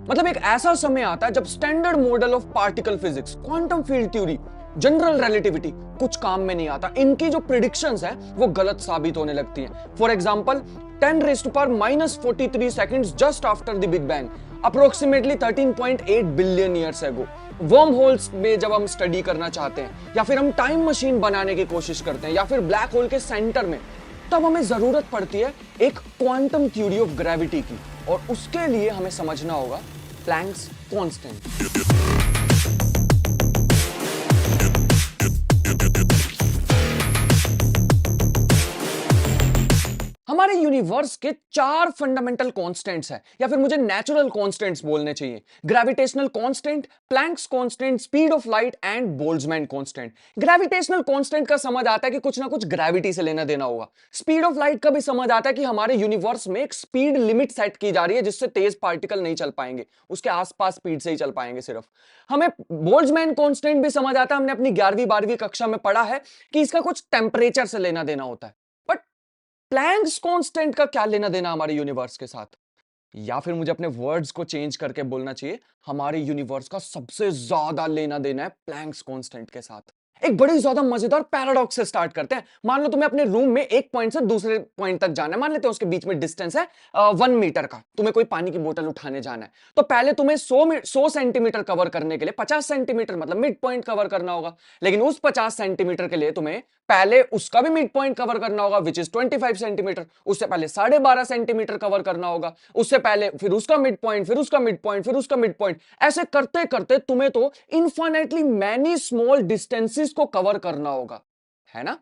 मतलब एक ऐसा समय आता है जब standard model of particle physics, quantum field theory, general relativity कुछ काम में नहीं आता। इनकी जो प्रिडिक्शंस है वो गलत साबित होने लगती हैं। For example 10 raise to power -43 seconds just after the big bang, approximately 13.8 billion years ago. Worm holes में जब हम स्टडी करना चाहते हैं, या फिर हम टाइम मशीन बनाने की कोशिश करते हैं, या फिर ब्लैक होल के सेंटर में, तब हमें जरूरत पड़ती है एक क्वांटम थ्योरी ऑफ ग्रेविटी की, और उसके लिए हमें समझना होगा प्लैंक्स कांस्टेंट। हमारे यूनिवर्स के 4 फंडामेंटल कांस्टेंट्स हैं, या फिर मुझे नेचुरल कांस्टेंट्स बोलने चाहिए। Gravitational constant, Planck's constant, speed of light and Boltzmann constant. Gravitational constant का समझ आता है कि कुछ ना कुछ ग्रेविटी से लेना देना होगा। स्पीड ऑफ लाइट का भी समझ आता है कि हमारे यूनिवर्स में एक स्पीड लिमिट सेट की जा रही है जिससे तेज पार्टिकल नहीं चल पाएंगे, उसके आसपास स्पीड से ही चल पाएंगे सिर्फ। हमें बोल्ट्जमैन कांस्टेंट भी समझ आता है, हमने अपनी 11वीं 12वीं कक्षा में पढ़ा है कि इसका कुछ टेम्परेचर से लेना देना होता है। प्लैंक्स कांस्टेंट का क्या लेना देना हमारे यूनिवर्स के साथ? या फिर मुझे अपने वर्ड्स को चेंज करके बोलना चाहिए, हमारे यूनिवर्स का सबसे ज्यादा लेना देना है प्लैंक्स कांस्टेंट के साथ। एक बड़ी ज्यादा मजेदार पैराडॉक्स से स्टार्ट करते हैं। मान लो तुम्हें अपने रूम में एक पॉइंट से दूसरे पॉइंट तक जाना है, मान लेते हैं उसके बीच में डिस्टेंस है 1 मीटर का। तुम्हें कोई पानी की बोतल उठाने जाना है, तो पहले तुम्हें 100 सेंटीमीटर कवर करने के लिए 50 सेंटीमीटर मतलब मिड पॉइंट कवर करना होगा। लेकिन उस 50 सेंटीमीटर के लिए तुम्हें पहले उसका भी मिड पॉइंट कवर करना होगा, विच इज 25 सेंटीमीटर। उससे पहले 12.5 सेंटीमीटर कवर करना होगा, उससे पहले फिर उसका मिड पॉइंट, फिर उसका मिड पॉइंट, फिर उसका मिड पॉइंट। ऐसे करते करते तुम्हें तो इनफाइनाइटली मैनी स्मॉल डिस्टेंसेस को कवर करना होगा, है ना?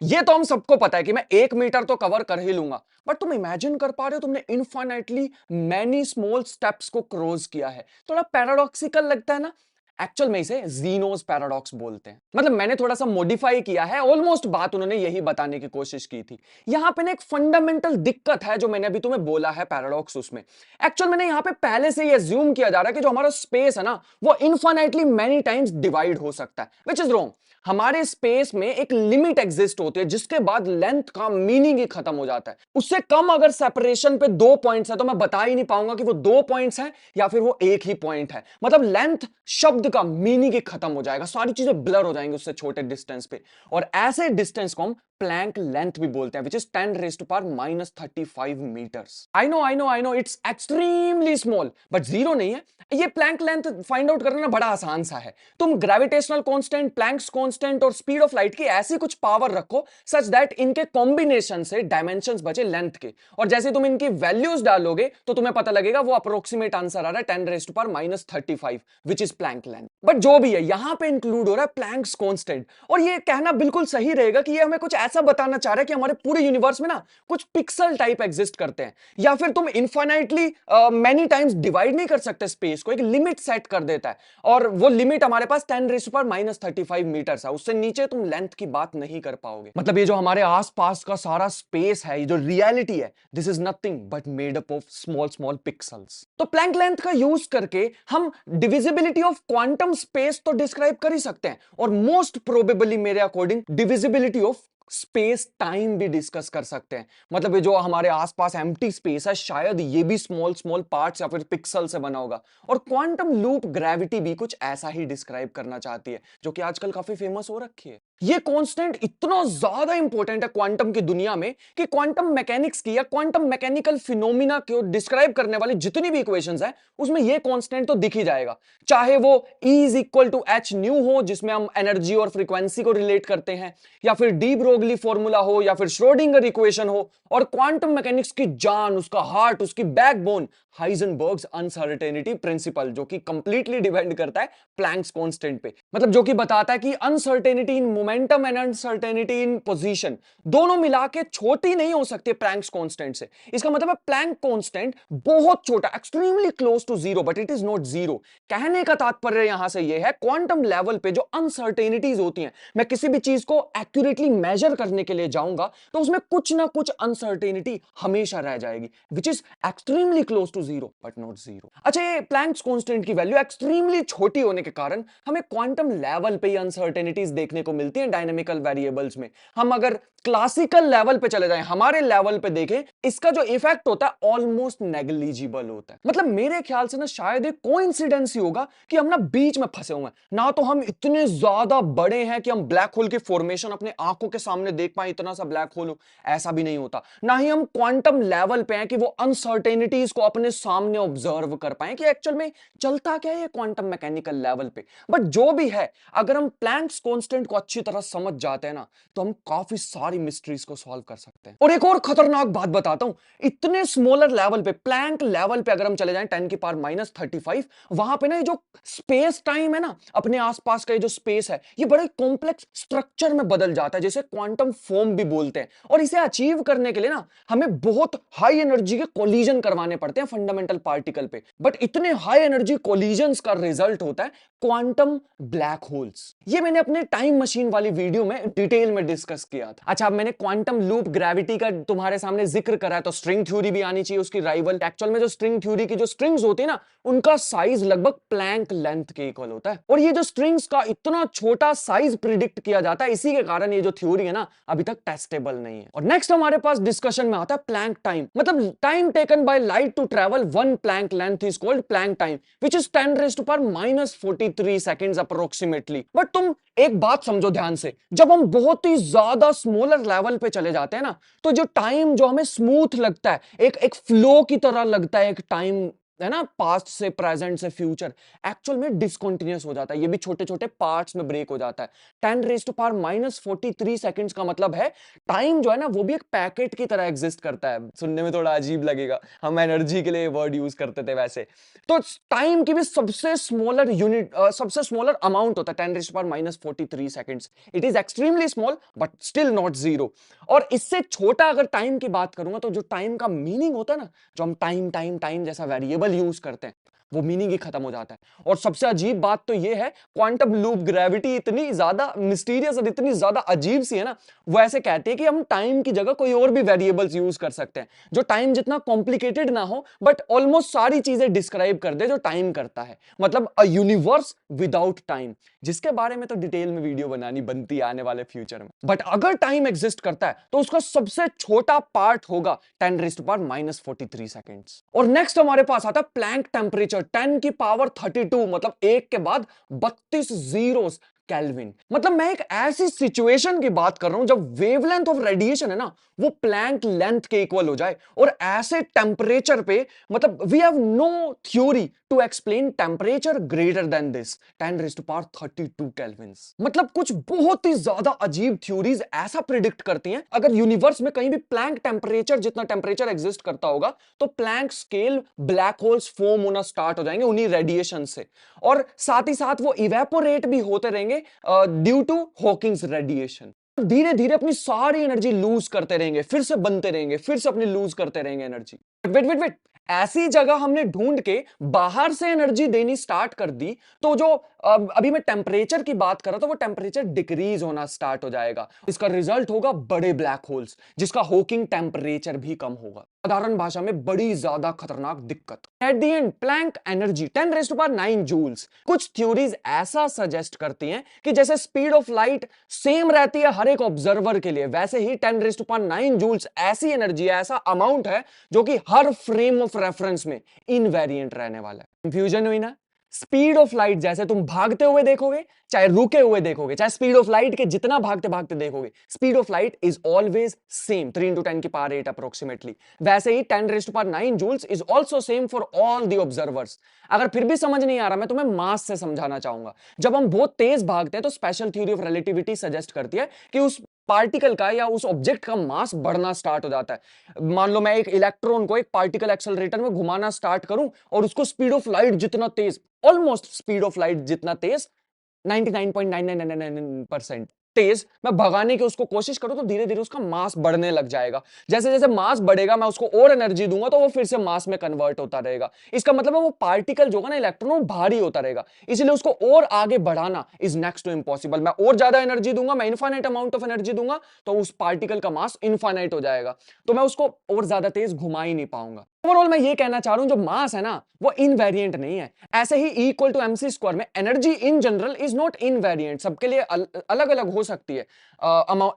ये तो हम सबको पता है कि मैं 1 मीटर तो कवर कर ही लूंगा, बट तुम इमेजिन कर पा रहे हो तुमने इनफाइनाइटली मैनी स्मॉल स्टेप्स को क्रॉस किया है? थोड़ा पैराडॉक्सिकल लगता है ना? एक्चुअल में इसे जीनोस पैराडॉक्स बोलते हैं। मतलब मैंने थोड़ा सा मॉडिफाई किया है, ऑलमोस्ट बात उन्होंने यही बताने की कोशिश की थी। यहां पे ना एक फंडामेंटल दिक्कत है जो मैंने अभी तुम्हें बोला है पैराडॉक्स, उसमें एक्चुअल में यहां पे पहले से ही एज्यूम किया जा रहा है कि जो हमारा स्पेस है ना वो इनफाइनाइटली मेनी टाइम्स डिवाइड हो सकता है, विच इज रॉन्ग। हमारे स्पेस में एक लिमिट एग्जिस्ट होती है जिसके बाद लेंथ का मीनिंग ही खत्म हो जाता है। उससे कम अगर सेपरेशन पे 2 पॉइंट्स है तो मैं बता ही नहीं पाऊंगा कि वो 2 पॉइंट्स हैं या फिर वो एक ही पॉइंट है। मतलब लेंथ शब्द का मीनिंग ही खत्म हो जाएगा, सारी चीजें ब्लर हो जाएंगी उससे छोटे डिस्टेंस पे। और ऐसे डिस्टेंस को हम प्लैंक लेंथ भी बोलते हैं, which is 10 raise to power -35 metres. I know it's extremely small, but zero नहीं है। ये प्लैंक लेंथ फाइंड आउट करना बड़ा आसान सा है। तुम ग्रेविटेशनल कांस्टेंट, प्लैंक्स कांस्टेंट और स्पीड ऑफ लाइट की ऐसी कुछ पावर रखो सच दैट इनके कॉम्बिनेशन से डायमेंशंस बचे लेंथ के, और जैसे तुम इनकी वैल्यूज डालोगे तो तुम्हें पता लगेगा वो अप्रोक्सीमेट आंसर आ रहा है 10 raise to power -35, which is Planck length. But जो भी है यहां पे इंक्लूड हो रहा है प्लैंक्स कांस्टेंट, और ये कहना बिल्कुल सही रहेगा कि ये हमें कुछ ऐसा बताना चाह रहा है कि हमारे पूरे यूनिवर्स में ना कुछ पिक्सल टाइप एग्जिस्ट करते हैं, या फिर तुम इनफाइनाइटली मेनी टाइम्स डिवाइड नहीं कर सकते स्पेस को, एक लिमिट सेट कर देता है, और वो लिमिट हमारे पास 10 रेज़ टू पावर -35 मीटर्स है। उससे नीचे तुम लेंथ की बात नहीं कर पाओगे। मतलब ये जो हमारे आसपास का सारा स्पेस है, ये जो रियलिटी है, this is nothing but made up of small small pixels. तो प्लैंक लेंथ का यूज करके हम डिविजिबिलिटी ऑफ क्वांटम स्पेस तो डिस्क्राइब कर ही सकते हैं, और मोस्ट प्रोबेबली मेरे according divisibility of space time भी डिस्कस कर सकते हैं। मतलब ये जो हमारे आसपास एम्प्टी स्पेस है, शायद ये भी स्मॉल स्मॉल पार्ट्स या फिर पिक्सल से बना होगा। और क्वांटम लूप ग्रेविटी भी कुछ ऐसा ही डिस्क्राइब करना चाहती है, जो कि आजकल काफी फेमस हो रखी है। ये कांस्टेंट इतना ज्यादा इंपॉर्टेंट है क्वांटम की दुनिया में कि क्वांटम मैकेनिक्स की या क्वांटम मैकेनिकल फिनोमिना को डिस्क्राइब करने वाली जितनी भी इक्वेशंस है उसमें ये कांस्टेंट तो दिख ही जाएगा। चाहे वो E is equal to H nu हो, जिसमें हम एनर्जी और फ्रीक्वेंसी को रिलेट करते हैं, या फिर डी ब्रोगली फॉर्मूला हो, या फिर श्रोडिंगर इक्वेशन हो, और क्वांटम मैकेनिक्स की जान, उसका हार्ट, उसकी बैकबोन हाइजेनबर्ग्स अनसर्टेनिटी प्रिंसिपल, जो कि कंप्लीटली डिपेंड करता है प्लैंक्स कांस्टेंट पे। मतलब जो कि बताता है कि uncertainty in momentum and uncertainty in position दोनों मिला के छोटी नहीं हो सकती प्लैंक्स कांस्टेंट से। इसका मतलब है प्लैंक कांस्टेंट बहुत छोटा, extremely close to zero, but it is not zero. कहने का तात्पर्य यहां से यह है, क्वांटम लेवल पे जो अनसर्टेनिटीज होती हैं, मैं किसी भी चीज को एक्यूरेटली मेजर करने के लिए जाऊंगा तो उसमें कुछ ना कुछ अनसर्टेनिटी हमेशा रह जाएगी, which is extremely close to to zero but not zero. अच्छा, ये प्लैंक्स कांस्टेंट की वैल्यू एक्सट्रीमली छोटी होने के कारण हमें क्वांटम लेवल पे अनसर्टेनिटीज देखने को मिलती हैं डायनेमिकल वेरिएबल्स में। हम अगर क्लासिकल लेवल पे चले जाएं, हमारे लेवल पे देखें, इसका जो इफेक्ट होता है ऑलमोस्ट नेग्लिजिबल होता है। मतलब मेरे ख्याल से ना शायद एक कोइंसिडेंस ही होगा कि हम ना बीच में फंसे हुए हैं। ना तो हम इतने ज्यादा बड़े हैं कि हम ब्लैक होल की फॉर्मेशन अपने आंखों के सामने देख पाए, इतना सा ब्लैक होल हो, ऐसा भी नहीं होता। ना ही हम क्वांटम लेवल पे हैं कि वो अनसर्टेनिटीज को अपने सामने ऑब्जर्व कर पाए कि एक्चुअल में चलता क्या है क्वांटम मैकेनिकल लेवल पे। बट जो भी है, अगर हम प्लैंक्स कांस्टेंट को अच्छी तरह समझ जाते हैं ना, तो हम काफी सारी मिस्ट्रीज को सॉल्व कर सकते हैं। और एक और खतरनाक बात बताता हूं, इतने स्मॉलर लेवल पे, प्लैंक लेवल पे अगर हम चले जाएं 10⁻⁻35, वहां पे ना ये जो स्पेस टाइम है ना, अपने आसपास का ये जो स्पेस है, ये बड़े कॉम्प्लेक्स स्ट्रक्चर में बदल जाता है, जिसे क्वांटम फोम भी बोलते हैं। और इसे अचीव करने के लिए ना हमें बहुत हाई एनर्जी के कोलिजन करवाने पड़ते हैं फंडामेंटल पार्टिकल पे। बट इतने हाई एनर्जी कोलिजन्स का रिजल्ट होता है क्वांटम ब्लैक होल्स। ये मैंने अपने टाइम मशीन वाली वीडियो में डिटेल में डिस्कस किया था। अच्छा, अब मैंने क्वांटम लूप ग्रेविटी का तुम्हारे सामने जिक्र करा है, तो स्ट्रिंग थ्योरी भी आनी चाहिए उसकी राइवल। एक्चुअल में जो स्ट्रिंग थ्योरी की जो स्ट्रिंग्स होती है ना, उनका साइज लगभग प्लैंक लेंथ के इक्वल होता है। और ये जो स्ट्रिंग्स का इतना छोटा साइज प्रिडिक्ट किया जाता है, इसी के कारण ये जो थ्योरी है ना अभी तक टेस्टेबल नहीं है। और नेक्स्ट हमारे पास डिस्कशन में आता है प्लैंक टाइम। मतलब time taken by light to travel one Planck length is called Planck time, which is 10⁻⁻43 seconds approximately. But तुम एक बात समझो ध्यान से, जब हम बहुत ही ज्यादा स्मॉलर लेवल पे चले जाते हैं ना, तो जो टाइम जो हमें स्मूथ लगता है, एक फ्लो की तरह लगता है, एक टाइम है ना, पास्ट से प्रेजेंट से फ्यूचर, एक्चुअल में डिसकंटिन्यूअस हो जाता है। ये भी छोटे छोटे पार्ट्स में ब्रेक हो जाता है। 10⁻⁻43 सेकंड्स का मतलब है टाइम जो है ना, वो भी एक पैकेट की तरह एग्जिस्ट करता है। सुनने में थोड़ा अजीब लगेगा, हम एनर्जी के लिए वर्ड यूज करते थे वैसे। तो टाइम की भी सबसे स्मॉलर यूनिट, सबसे स्मॉलर अमाउंट होता है 10⁻⁻43 seconds. It is extremely small but still not zero. और इससे छोटा अगर टाइम की बात करूंगा, तो जो टाइम का मीनिंग होता है ना, जो हम टाइम टाइम टाइम जैसा वेरिएबल यूज करते हैं, वो मीनिंग ही खत्म हो जाता है। और सबसे अजीब बात तो ये है, क्वांटम लूप ग्रेविटी इतनी ज्यादा मिस्टीरियस और इतनी ज्यादा अजीब सी है ना, वो ऐसे कहती है कि हम टाइम की जगह कोई और भी वेरिएबल्स यूज कर सकते हैं, जो टाइम जितना कॉम्प्लिकेटेड ना हो, बट ऑलमोस्ट सारी चीजें डिस्क्राइब कर दे जो टाइम करता है। मतलब अ यूनिवर्स विदाउट टाइम, जिसके बारे में तो डिटेल में वीडियो बनानी बनती है आने वाले फ्यूचर में। बट अगर टाइम एग्जिस्ट करता है, तो उसका सबसे छोटा पार्ट होगा 10⁻⁻43 सेकंड्स। और नेक्स्ट हमारे पास आता है प्लैंक टेम्परेचर 10⁻32, मतलब एक के बाद 32 जीरोस, केल्विन। मतलब मैं एक ऐसी सिचुएशन की बात कर रहा हूं जब वेवलेंथ ऑफ रेडिएशन है ना, वो प्लैंक लेंथ के इक्वल हो जाए। और ऐसे टेम्परेचर पे, मतलब we have no theory to explain temperature greater than this 10⁻32 kelvins. मतलब कुछ बहुत ही ज्यादा अजीब थ्योरीज ऐसा प्रिडिक्ट करती हैं, अगर यूनिवर्स में कहीं भी प्लैंक टेम्परेचर जितना टेम्परेचर एग्जिस्ट करता होगा, तो Planck scale black holes form होना स्टार्ट हो जाएंगे उन्हीं रेडिएशन से। और साथ ही साथ वो इवेपोरेट भी होते रहेंगे ड्यू टू हॉकिंग्स रेडिएशन। धीरे धीरे अपनी सारी एनर्जी लूज करते रहेंगे, फिर से बनते रहेंगे, फिर से अपनी लूज करते रहेंगे एनर्जी। वेट वेट वेट, ऐसी जगह हमने ढूंढ के बाहर से एनर्जी देनी स्टार्ट कर दी, तो जो अभी मैं टेम्परेचर की बात कर रहा था, वो टेम्परेचर डिक्रीज होना स्टार्ट हो जाएगा। इसका रिजल्ट होगा बड़े ब्लैक होल्स, जिसका हॉकिंग टेम्परेचर भी कम होगा। साधारण भाषा में बड़ी ज्यादा खतरनाक दिक्कत। At the end Planck energy 10⁻⁹ joules. कुछ थ्योरीज ऐसा सजेस्ट करती हैं कि जैसे स्पीड ऑफ लाइट सेम रहती है हर एक ऑब्जर्वर के लिए, वैसे ही 10⁻⁹ जूल्स ऐसी एनर्जी है, ऐसा अमाउंट है, जो कि हर फ्रेम ऑफ रेफरेंस में इनवेरिएंट रहने वाला है। कंफ्यूजन हुई ना? स्पीड ऑफ लाइट जैसे तुम भागते हुए देखोगे, चाहे रुके हुए देखोगे, चाहे स्पीड ऑफ लाइट के जितना भागते भागते देखोगे, speed of light is always same 3 × 10⁸ approximately. वैसे ही 10⁻⁹ joules is also same for all the observers. अगर फिर भी समझ नहीं आ रहा, मैं तुम्हें मास से समझाना चाहूंगा। जब हम बहुत तेज भागते हैं, तो special theory of relativity suggest करती है कि उस पार्टिकल का या उस ऑब्जेक्ट का मास बढ़ना स्टार्ट हो जाता है। मान लो मैं एक इलेक्ट्रॉन को एक पार्टिकल एक्सेलरेटर में घुमाना स्टार्ट करूं, और उसको स्पीड ऑफ लाइट जितना तेज, ऑलमोस्ट स्पीड ऑफ लाइट जितना तेज, 99.9999% तेज मैं भगाने की उसको कोशिश करूं, तो धीरे धीरे उसका मास बढ़ने लग जाएगा। जैसे जैसे मास बढ़ेगा, मैं उसको और एनर्जी दूंगा, तो वो फिर से मास में कन्वर्ट होता रहेगा। इसका मतलब है वो पार्टिकल जो है ना, इलेक्ट्रॉन, वो भारी होता रहेगा, इसलिए उसको और आगे बढ़ाना इज नेक्स्ट टू इम्पॉसिबल। मैं और ज्यादा एनर्जी दूंगा, मैं इनफाइनाइट अमाउंट ऑफ एनर्जी दूंगा, तो उस पार्टिकल का मास इनफाइनाइट हो जाएगा, तो मैं उसको और ज्यादा तेज घुमा ही नहीं पाऊंगा। ओवरऑल मैं ये कहना चाह रहा हूं जो मास है ना वो इनवेरिएंट नहीं है। ऐसे ही E equal to M C square में energy in general is not invariant, सबके लिए अलग अलग हो सकती है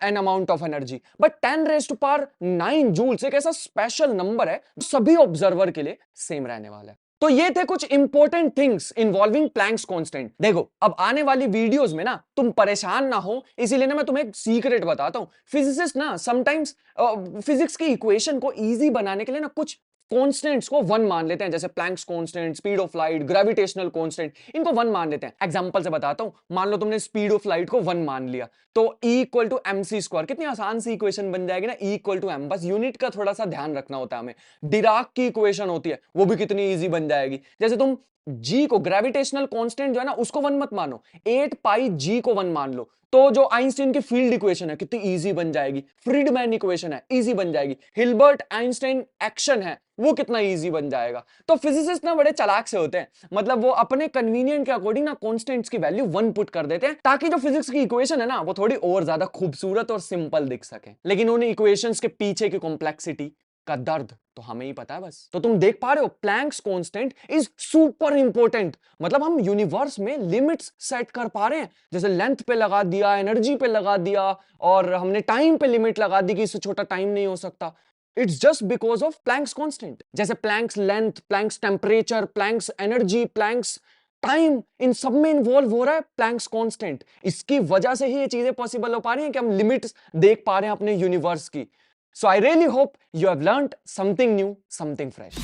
an amount of energy, but 10 raise to power 9 joules एक ऐसा स्पेशल नंबर है जो सभी ऑब्जर्वर के लिए सेम रहने वाला है। तो ये थे कुछ important things involving Planck's constant. देखो अब आने वाली वीडियोस में ना तुम परेशान ना हो, इसीलिए ना मैं तुम्हें एक सीक्रेट बताता हूं। फिजिसिस्ट ना समटाइम्स फिजिक्स की इक्वेशन को इजी बनाने के लिए ना कुछ कॉन्स्टेंट्स को वन मान लेते हैं, जैसे Planck's constant, speed of light, gravitational constant, इनको वन मान लेते हैं। एग्जांपल से बताता हूं, मान लो तुमने स्पीड ऑफ लाइट को वन मान लिया, तो E equal to M C square, कितनी आसान सी इक्वेशन बन जाएगी ना, E इक्वल टू एम। बस यूनिट का थोड़ा सा ध्यान रखना होता है हमें। डिराक की इक्वेशन होती है, वो भी कितनी इजी बन जाएगी। जैसे तुम G को, ग्रेविटेशनल कांस्टेंट जो है ना उसको वन मत मानो, 8 पाई G को वन मान लो, तो जो आइंस्टाइन की फील्ड इक्वेशन है कितनी इजी बन जाएगी। फ्रीडमैन इक्वेशन है, इजी बन जाएगी। हिल्बर्ट आइंस्टाइन एक्शन है, वो कितना इजी बन जाएगा। तो फिजिसिस्ट ना बड़े चालाक से होते हैं, मतलब वो अपने कन्वीनियंट के अकॉर्डिंग ना कांस्टेंट्स की वैल्यू वन पुट कर देते हैं, ताकि जो फिजिक्स की इक्वेशन है ना वो थोड़ी और ज्यादा खूबसूरत और सिंपल दिख सके। लेकिन उन इक्वेशंस के पीछे की कॉम्प्लेक्सिटी का दर्द तो हमें ही पता है बस। तो तुम देख पा रहे हो Planck's constant is super important, मतलब हम यूनिवर्स में लिमिट्स सेट कर पा रहे हैं, जैसे लेंथ पे लगा दिया, एनर्जी पे लगा दिया, और हमने टाइम पे लिमिट लगा दी कि इससे छोटा टाइम नहीं हो सकता। It's just because of Planck's constant. जैसे Planck's length, Planck's temperature, Planck's energy, Planck's time, इन सब में इन्वॉल्व हो रहा है प्लैंक्स कांस्टेंट। इसकी वजह से ही ये चीजें पॉसिबल हो पा रही हैं कि हम लिमिट्स देख पा रहे हैं अपने यूनिवर्स की। So I really hope you have learned something new, something fresh.